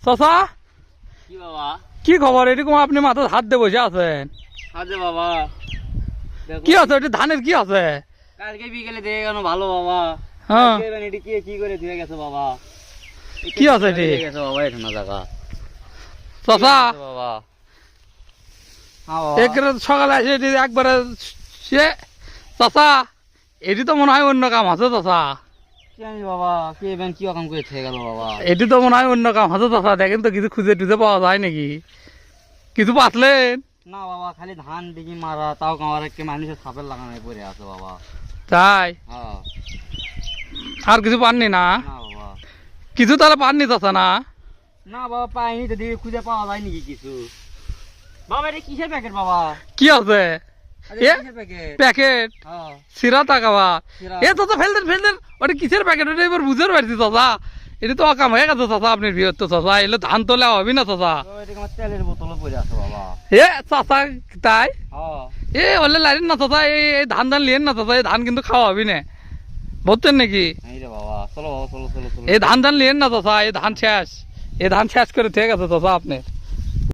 চাচা কি বাবা? কি খবর? এরকম আপনি মাথায় হাত দিয়ে বসে আছেন, আজে বাবা কি আছে? এটা ধানের কি আছে? কালকে বিকেলে দিয়ে গেল ভালো বাবা। হ্যাঁ, আজকে এবার এটি কি করে ধুয়ে গেছে বাবা? কি আছে এটি? ধুয়ে গেছে বাবা এখানে জায়গা। চাচা বাবা একবারে সকালে এসে এটি একবারে সে চাচা এটি তো মনে হয় অন্য কাম আছে চাচা, কি জানি বাবা, কি এবার কি কাম করে থেকে গেল বাবা? এটি তো মনে হয় অন্য কাম আছে চাচা। দেখেন তো কিছু খুঁজে টুজে পাওয়া যায় নাকি? কিছু পাতলেন? না বাবা, খালি ধান দিকে মারা, তাও কামার একটা মানুষের সাপের লাগানো পড়ে আছে বাবা। তাই হ্যাঁ। আর কিছু পাননি না? না বাবা, কিছু তাহলে পাননি চাচা? না না বাবা পাইনি তো, দিকে খুঁজে পাওয়া যায় নাকি কিছু? বাবা এটা কিসের প্যাকেট বাবা? কি আছে? এ কিসের প্যাকেট? প্যাকেট হ্যাঁ সিরা টাকাবা। সিরা। এ চাচা ফেলতেন ওটা কিসের প্যাকেট? ওটা এবার বুঝতে পারছি চাচা, এটা তো অকাম হয়ে গেছে চাচা আপনার বিয়ের তো চাচা। এলে ধান তোলা হবে না চাচা। বাবা, এটা আমার তেলের বোতলও পড়ে আছে বাবা। এ চাচা তাই? হ্যাঁ। এ হলে লাইন না চাচা, এই ধান লিয়েন না চাচা, এই ধান কিন্তু খাওয়া হবে না, বুঝছেন নাকি? এই রে বাবা, চলো বাবা, চলো চলো চলো। এই ধান লিয়েন না চাচা, এই ধান শেষ, এই ধান শেষ করে ঠিক আছে চাচা আপনার।